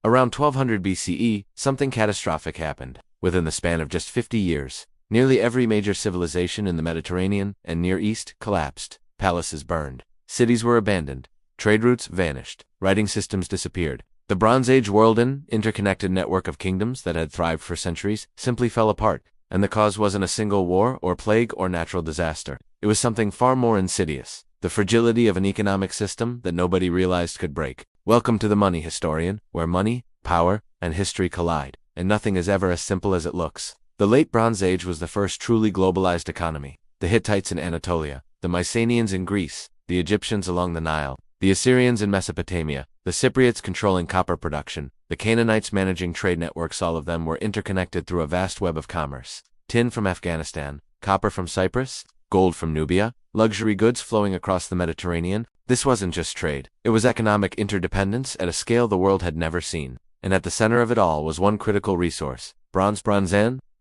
Around 1200 BCE, something catastrophic happened. Within the span of just 50 years, nearly every major civilization in the Mediterranean and Near East collapsed. Palaces burned. Cities were abandoned. Trade routes vanished. Writing systems disappeared. The Bronze Age world, an interconnected network of kingdoms that had thrived for centuries, simply fell apart. And the cause wasn't a single war or plague or natural disaster. It was something far more insidious. The fragility of an economic system that nobody realized could break. Welcome to the Money Historian, where money, power, and history collide, and nothing is ever as simple as it looks. The Late Bronze Age was the first truly globalized economy. The Hittites in Anatolia, the Mycenaeans in Greece, the Egyptians along the Nile, the Assyrians in Mesopotamia, the Cypriots controlling copper production, the Canaanites managing trade networks, all of them were interconnected through a vast web of commerce. Tin from Afghanistan, copper from Cyprus, gold from Nubia, luxury goods flowing across the Mediterranean. This wasn't just trade. It was economic interdependence at a scale the world had never seen. And at the center of it all was one critical resource. Bronze,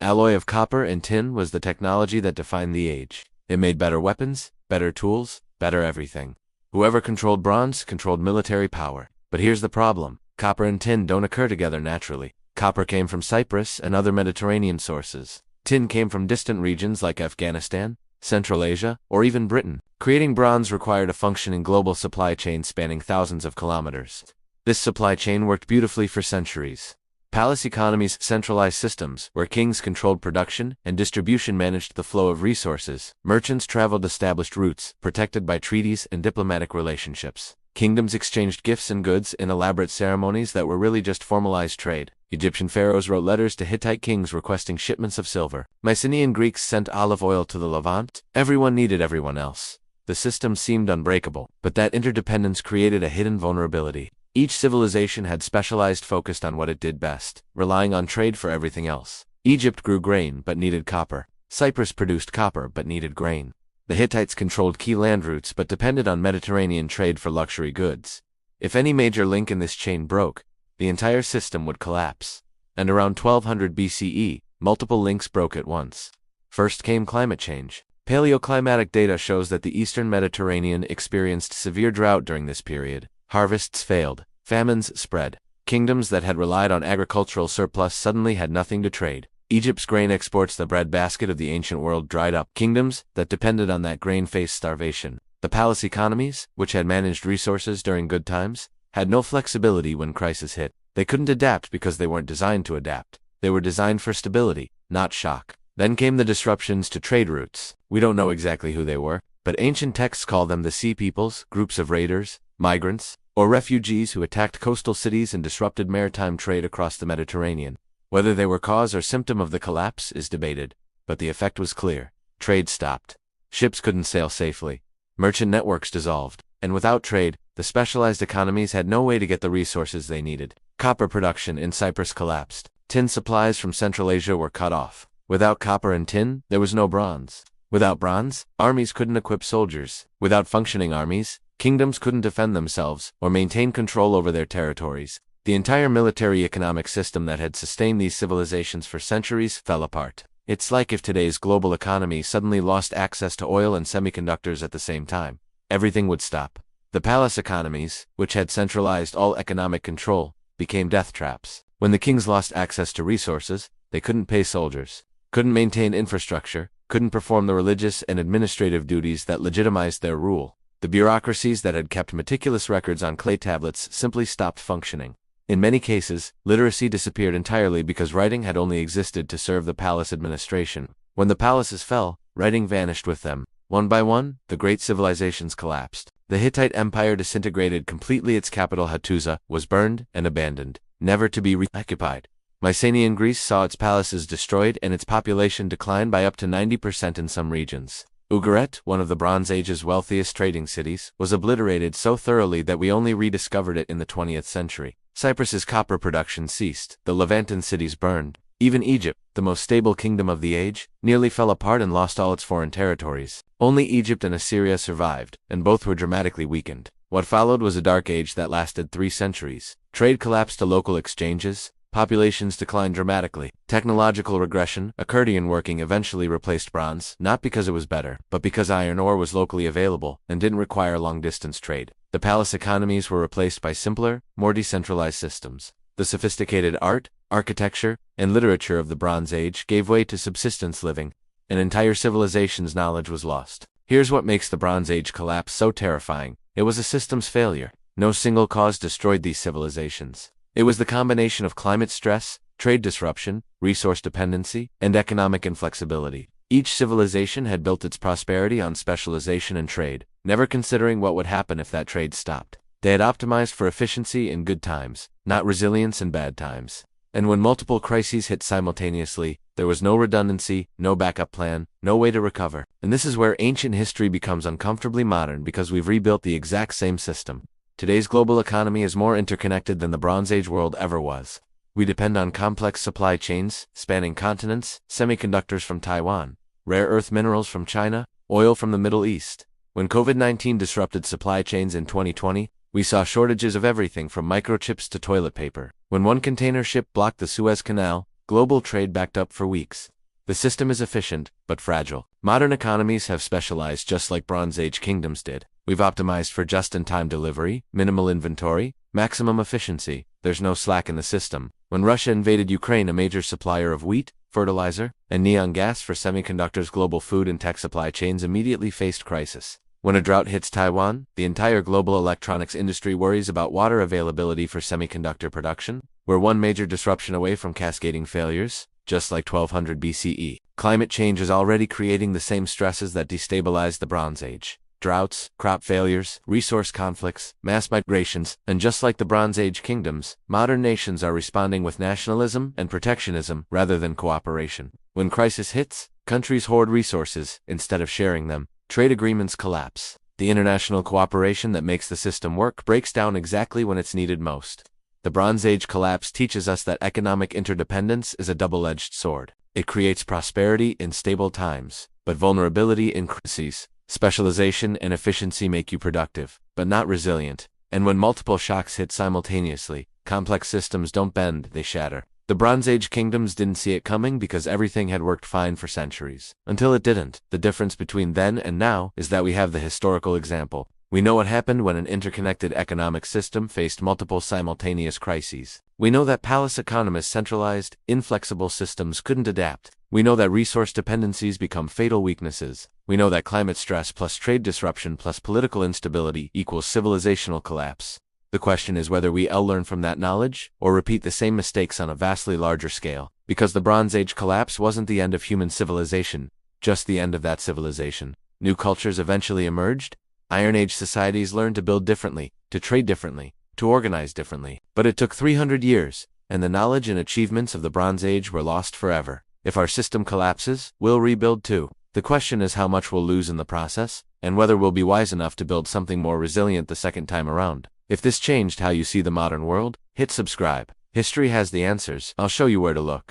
alloy of copper and tin, was the technology that defined the age. It made better weapons, better tools, better everything. Whoever controlled bronze controlled military power. But here's the problem. Copper and tin don't occur together naturally. Copper came from Cyprus and other Mediterranean sources. Tin came from distant regions like Afghanistan, Central Asia, or even Britain. Creating bronze required a functioning global supply chain spanning thousands of kilometers. This supply chain worked beautifully for centuries. Palace economies, centralized systems, where kings controlled production and distribution, managed the flow of resources. Merchants traveled established routes, protected by treaties and diplomatic relationships. Kingdoms exchanged gifts and goods in elaborate ceremonies that were really just formalized trade. Egyptian pharaohs wrote letters to Hittite kings requesting shipments of silver. Mycenaean Greeks sent olive oil to the Levant. Everyone needed everyone else. The system seemed unbreakable, but that interdependence created a hidden vulnerability. Each civilization had specialized, focused on what it did best, relying on trade for everything else. Egypt grew grain but needed copper. Cyprus produced copper but needed grain. The Hittites controlled key land routes but depended on Mediterranean trade for luxury goods. If any major link in this chain broke, the entire system would collapse. And around 1200 BCE, multiple links broke at once. First came climate change. Paleoclimatic data shows that the eastern Mediterranean experienced severe drought during this period. Harvests failed. Famines spread. Kingdoms that had relied on agricultural surplus suddenly had nothing to trade. Egypt's grain exports, the breadbasket of the ancient world, dried up. Kingdoms that depended on that grain faced starvation. The palace economies, which had managed resources during good times, had no flexibility when crisis hit. They couldn't adapt because they weren't designed to adapt. They were designed for stability, not shock. Then came the disruptions to trade routes. We don't know exactly who they were, but ancient texts call them the sea peoples, groups of raiders, migrants, or refugees who attacked coastal cities and disrupted maritime trade across the Mediterranean. Whether they were cause or symptom of the collapse is debated, but the effect was clear. Trade stopped. Ships couldn't sail safely. Merchant networks dissolved. And without trade, the specialized economies had no way to get the resources they needed. Copper production in Cyprus collapsed. Tin supplies from Central Asia were cut off. Without copper and tin, there was no bronze. Without bronze, armies couldn't equip soldiers. Without functioning armies, kingdoms couldn't defend themselves or maintain control over their territories. The entire military economic system that had sustained these civilizations for centuries fell apart. It's like if today's global economy suddenly lost access to oil and semiconductors at the same time. Everything would stop. The palace economies, which had centralized all economic control, became death traps. When the kings lost access to resources, they couldn't pay soldiers, couldn't maintain infrastructure, couldn't perform the religious and administrative duties that legitimized their rule. The bureaucracies that had kept meticulous records on clay tablets simply stopped functioning. In many cases, literacy disappeared entirely because writing had only existed to serve the palace administration. When the palaces fell, writing vanished with them. One by one, the great civilizations collapsed. The Hittite Empire disintegrated completely. Its capital, Hattusa, was burned and abandoned, never to be reoccupied. Mycenaean Greece saw its palaces destroyed and its population decline by up to 90% in some regions. Ugarit, one of the Bronze Age's wealthiest trading cities, was obliterated so thoroughly that we only rediscovered it in the 20th century. Cyprus's copper production ceased. The Levantan cities burned. Even Egypt, the most stable kingdom of the age, nearly fell apart and lost all its foreign territories. Only Egypt and Assyria survived, and both were dramatically weakened. What followed was a dark age that lasted 3 centuries. Trade collapsed to local exchanges. Populations declined dramatically. Technological regression, accordion working eventually replaced bronze, not because it was better, but because iron ore was locally available and didn't require long-distance trade. The palace economies were replaced by simpler, more decentralized systems. The sophisticated art, architecture, and literature of the Bronze Age gave way to subsistence living. An entire civilization's knowledge was lost. Here's what makes the Bronze Age collapse so terrifying. It was a systems failure. No single cause destroyed these civilizations. It was the combination of climate stress, trade disruption, resource dependency, and economic inflexibility. Each civilization had built its prosperity on specialization and trade, never considering what would happen if that trade stopped. They had optimized for efficiency in good times, not resilience in bad times. And when multiple crises hit simultaneously, there was no redundancy, no backup plan, no way to recover. And this is where ancient history becomes uncomfortably modern because we've rebuilt the exact same system. Today's global economy is more interconnected than the Bronze Age world ever was. We depend on complex supply chains, spanning continents, semiconductors from Taiwan, rare earth minerals from China, oil from the Middle East. When COVID-19 disrupted supply chains in 2020, we saw shortages of everything from microchips to toilet paper. When one container ship blocked the Suez Canal, global trade backed up for weeks. The system is efficient, but fragile. Modern economies have specialized just like Bronze Age kingdoms did. We've optimized for just-in-time delivery, minimal inventory, maximum efficiency. There's no slack in the system. When Russia invaded Ukraine, a major supplier of wheat, fertilizer, and neon gas for semiconductors, global food and tech supply chains immediately faced crisis. When a drought hits Taiwan, the entire global electronics industry worries about water availability for semiconductor production. We're one major disruption away from cascading failures, just like 1200 BCE. Climate change is already creating the same stresses that destabilized the Bronze Age. Droughts, crop failures, resource conflicts, mass migrations, and just like the Bronze Age kingdoms, modern nations are responding with nationalism and protectionism rather than cooperation. When crisis hits, countries hoard resources instead of sharing them. Trade agreements collapse. The international cooperation that makes the system work breaks down exactly when it's needed most. The Bronze Age collapse teaches us that economic interdependence is a double-edged sword. It creates prosperity in stable times, but vulnerability in crises. Specialization and efficiency make you productive, but not resilient. And when multiple shocks hit simultaneously, complex systems don't bend, they shatter. The Bronze Age kingdoms didn't see it coming because everything had worked fine for centuries. Until it didn't. The difference between then and now is that we have the historical example. We know what happened when an interconnected economic system faced multiple simultaneous crises. We know that palace economists' centralized, inflexible systems couldn't adapt. We know that resource dependencies become fatal weaknesses. We know that climate stress plus trade disruption plus political instability equals civilizational collapse. The question is whether we learn from that knowledge or repeat the same mistakes on a vastly larger scale. Because the Bronze Age collapse wasn't the end of human civilization, just the end of that civilization. New cultures eventually emerged. Iron Age societies learned to build differently, to trade differently, to organize differently. But it took 300 years, and the knowledge and achievements of the Bronze Age were lost forever. If our system collapses, we'll rebuild too. The question is how much we'll lose in the process, and whether we'll be wise enough to build something more resilient the second time around. If this changed how you see the modern world, hit subscribe. History has the answers. I'll show you where to look.